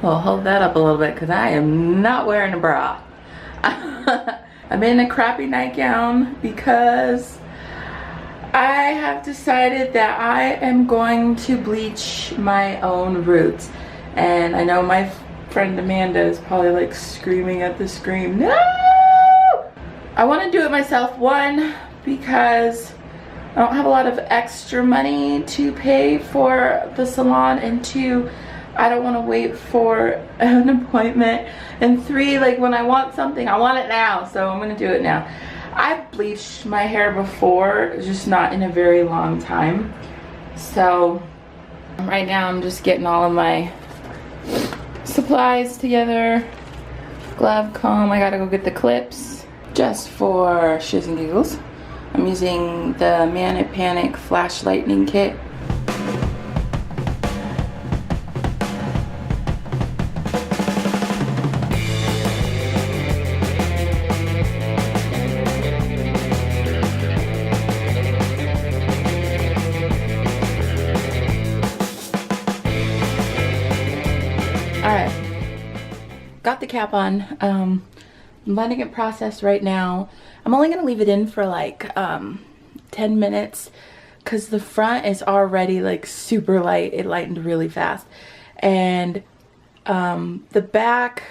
Well, hold that up a little bit because I am not wearing a bra. I'm in a crappy nightgown because I have decided that I am going to bleach my own roots. And I know my friend Amanda is probably like screaming at the screen, no! I want to do it myself, one, because I don't have a lot of extra money to pay for the salon, and two, I don't want to wait for an appointment, and three, like when I want something, I want it now, so I'm going to do it now. I've bleached my hair before, just not in a very long time. So right now I'm just getting all of my supplies together. Glove, comb, I gotta go get the clips just for shits and giggles. I'm using the Manic Flash Lightning Kit. Alright, got the cap on. I'm letting it process right now. I'm only gonna leave it in for like 10 minutes because the front is already like super light. It lightened really fast. And the back,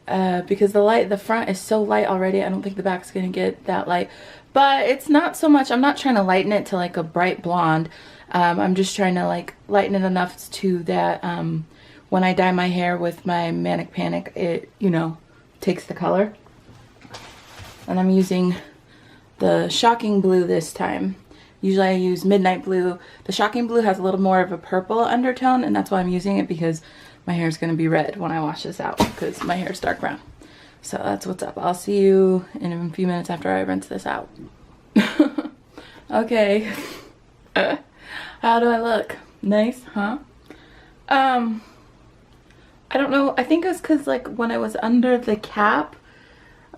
because the front is so light already, I don't think the back's gonna get that light. But it's not so much, I'm not trying to lighten it to like a bright blonde. I'm just trying to like lighten it enough to that when I dye my hair with my Manic, it, you know, takes the color. And I'm using the Shocking Blue this time. Usually I use Midnight Blue. The Shocking Blue has a little more of a purple undertone, and that's why I'm using it, because my hair is going to be red when I wash this out, because my hair is dark brown. So that's what's up. I'll see you in a few minutes after I rinse this out. Okay. How do I look? Nice, huh? I don't know. I think it was because like when I was under the cap,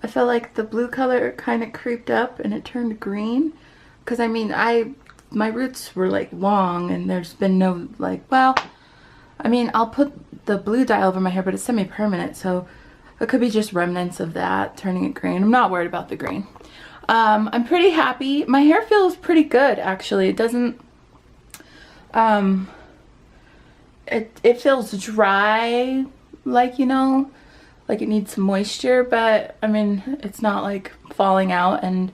I felt like the blue color kind of creeped up and it turned green. Because I mean, my roots were like long, and there's been no like, well, I mean, I'll put the blue dye over my hair, but it's semi-permanent, so it could be just remnants of that turning it green. I'm not worried about the green. I'm pretty happy. My hair feels pretty good, actually. It doesn't, it feels dry, like, you know, like it needs some moisture, but I mean, it's not like falling out, and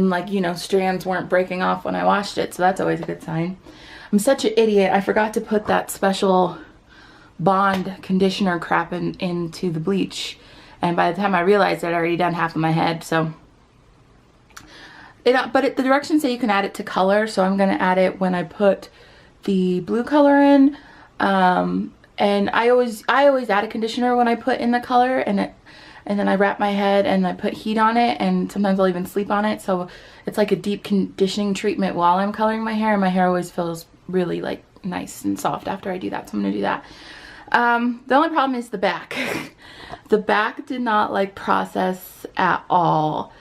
like, you know, strands weren't breaking off when I washed it, so that's always a good sign. I'm such an idiot. I forgot to put that special Bond conditioner crap into the bleach, and by the time I realized I'd already done half of my head. So the directions say you can add it to color, so I'm gonna add it when I put the blue color in. And I always add a conditioner when I put in the color, and then I wrap my head and I put heat on it, and sometimes I'll even sleep on it, so it's like a deep conditioning treatment while I'm coloring my hair, and my hair always feels really like nice and soft after I do that, so I'm gonna do that. The only problem is the back. The back did not like process at all.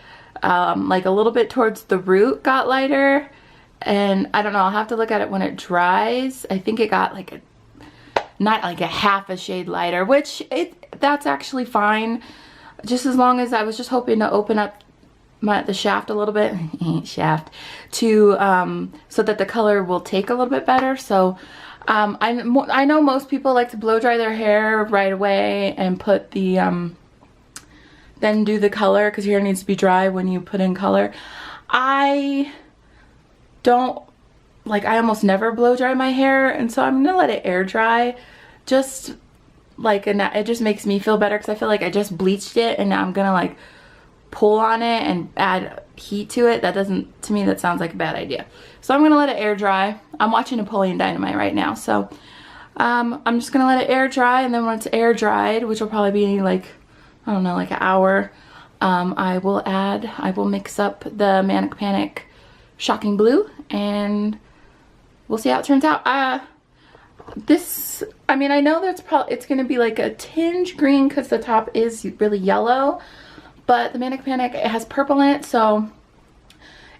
Like a little bit towards the root got lighter, and I don't know, I'll have to look at it when it dries. I think it got like not like a half a shade lighter, which that's actually fine, just as long as I was just hoping to open up the shaft a little bit, shaft, to so that the color will take a little bit better. So I know most people like to blow dry their hair right away and put the then do the color, because your hair needs to be dry when you put in color. I don't, like, I almost never blow dry my hair, and so I'm gonna let it air dry, just like, and it just makes me feel better, because I feel like I just bleached it and now I'm gonna like pull on it and add heat to it. That doesn't, to me, that sounds like a bad idea. So I'm gonna let it air dry. I'm watching Napoleon Dynamite right now, so I'm just gonna let it air dry, and then when it's air dried, which will probably be like, I don't know, like an hour, I will mix up the Manic Shocking Blue, and we'll see how it turns out. This, I mean, I know that's probably, it's gonna be like a tinge green because the top is really yellow, but the Manic it has purple in it, so,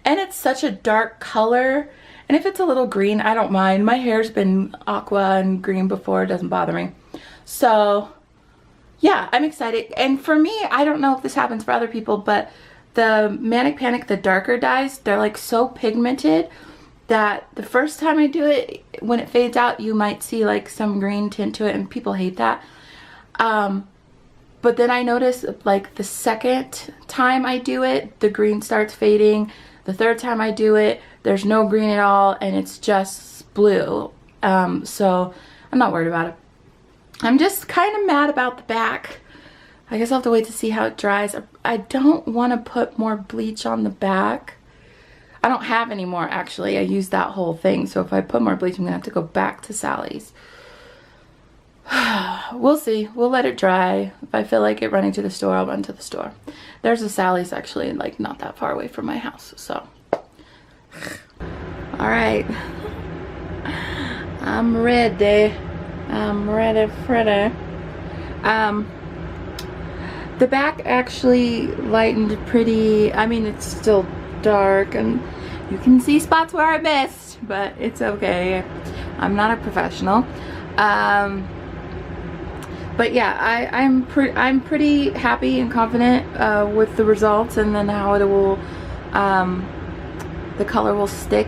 and it's such a dark color, and if it's a little green, I don't mind. My hair's been aqua and green before, it doesn't bother me. So yeah, I'm excited. And for me, I don't know if this happens for other people, but the Manic Panic, the darker dyes, they're like so pigmented that the first time I do it, when it fades out, you might see like some green tint to it, and people hate that. But then I notice like the second time I do it, the green starts fading. The third time I do it, there's no green at all, and it's just blue. So I'm not worried about it. I'm just kind of mad about the back. I guess I'll have to wait to see how it dries. I don't want to put more bleach on the back. I don't have any more, actually. I used that whole thing. So if I put more bleach, I'm going to have to go back to Sally's. We'll see. We'll let it dry. If I feel like it running to the store, I'll run to the store. There's a Sally's actually like not that far away from my house. So, all right. I'm ready. I'm ready, Freddy. The back actually lightened pretty. I mean, it's still dark and you can see spots where I missed, but it's okay. I'm not a professional. But yeah, I'm pretty happy and confident with the results, and then how it will, the color will stick.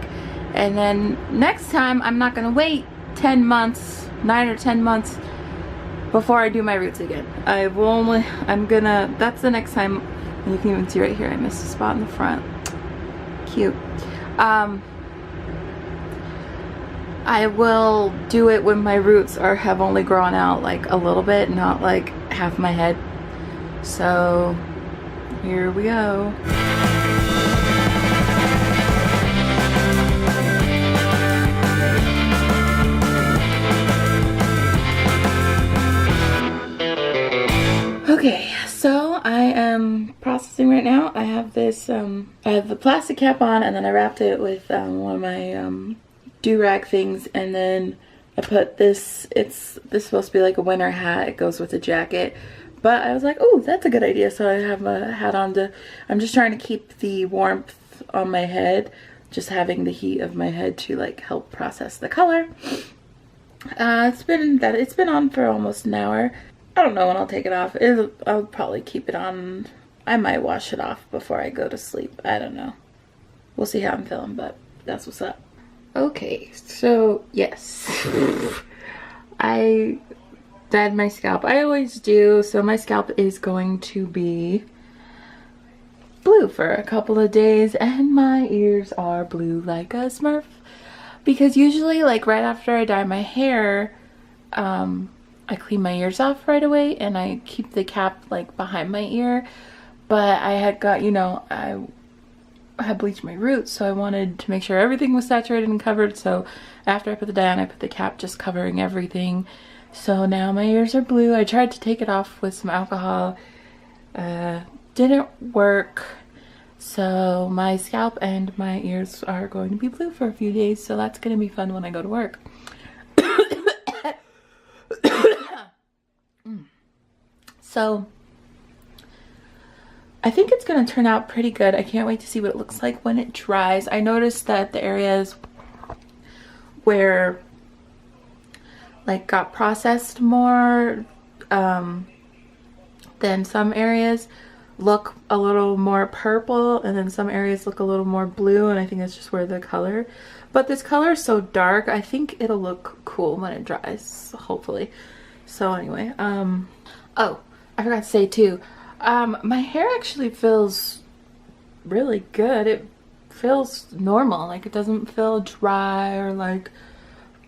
And then next time, I'm not gonna wait 10 months, 9 or 10 months before I do my roots again. That's the next time. And you can even see right here, I missed a spot in the front. Cute. I will do it when my roots have only grown out like a little bit, not like half my head. So here we go. Okay, so I am processing right now. I have this, I have the plastic cap on, and then I wrapped it with one of my do-rag things, and then I put this, this is supposed to be like a winter hat. It goes with the jacket, but I was like, oh, that's a good idea. So I have a hat on I'm just trying to keep the warmth on my head, just having the heat of my head to like help process the color. It's been on for almost an hour. I don't know when I'll take it off. I'll probably keep it on. I might wash it off before I go to sleep. I don't know. We'll see how I'm feeling, but that's what's up. Okay, so yes, I dyed my scalp. I always do. So my scalp is going to be blue for a couple of days, and my ears are blue like a Smurf, because usually like right after I dye my hair, I clean my ears off right away and I keep the cap like behind my ear. But I had got, you know, I had bleached my roots, so I wanted to make sure everything was saturated and covered. So after I put the dye on, I put the cap just covering everything. So now my ears are blue. I tried to take it off with some alcohol. Didn't work. So my scalp and my ears are going to be blue for a few days. So that's going to be fun when I go to work. So I think it's going to turn out pretty good. I can't wait to see what it looks like when it dries. I noticed that the areas where like got processed more than some areas look a little more purple, and then some areas look a little more blue, and I think that's just where the color. But this color is so dark, I think it'll look cool when it dries, hopefully. So anyway, oh, I forgot to say too, my hair actually feels really good. It feels normal. Like it doesn't feel dry or like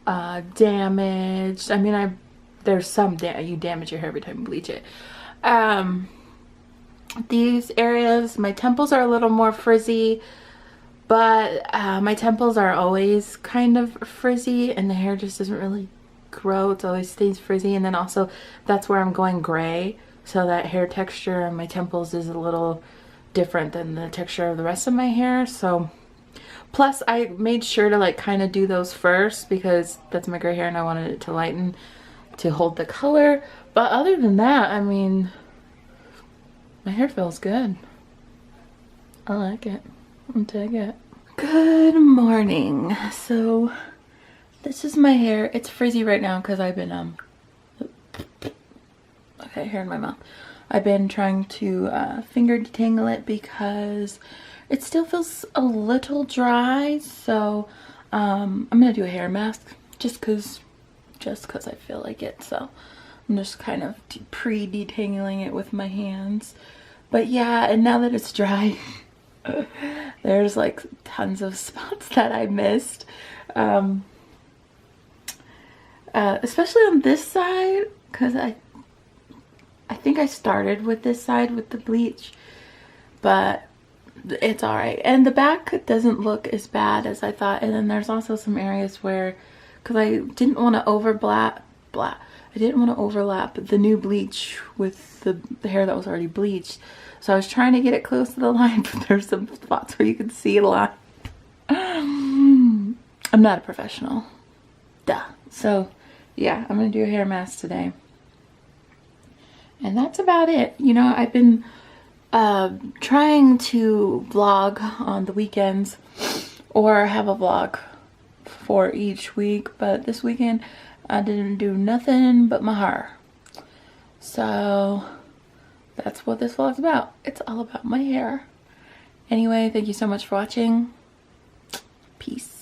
damaged. I mean, there's some you damage your hair every time you bleach it. These areas, my temples are a little more frizzy, but my temples are always kind of frizzy, and the hair just doesn't really grow. It always stays frizzy. And then also that's where I'm going gray, so that hair texture on my temples is a little different than the texture of the rest of my hair. So plus I made sure to like kind of do those first because that's my gray hair and I wanted it to lighten to hold the color. But other than that, I mean, my hair feels good. I like it. I'll take it. Good morning. So this is my hair. It's frizzy right now because I've been okay, hair in my mouth. I've been trying to finger detangle it because it still feels a little dry. So I'm gonna do a hair mask just cause I feel like it. So I'm just kind of pre-detangling it with my hands. But yeah, and now that it's dry, there's like tons of spots that I missed. Especially on this side, because I think I started with this side with the bleach, but it's alright. And the back doesn't look as bad as I thought. And then there's also some areas where, because I didn't want to overlap the new bleach with the hair that was already bleached. So I was trying to get it close to the line, but there's some spots where you can see a line. I'm not a professional. Duh. So yeah, I'm gonna do a hair mask today. And that's about it. You know, I've been trying to vlog on the weekends or have a vlog for each week, but this weekend I didn't do nothing but my hair. So that's what this vlog's about. It's all about my hair. Anyway, thank you so much for watching. Peace.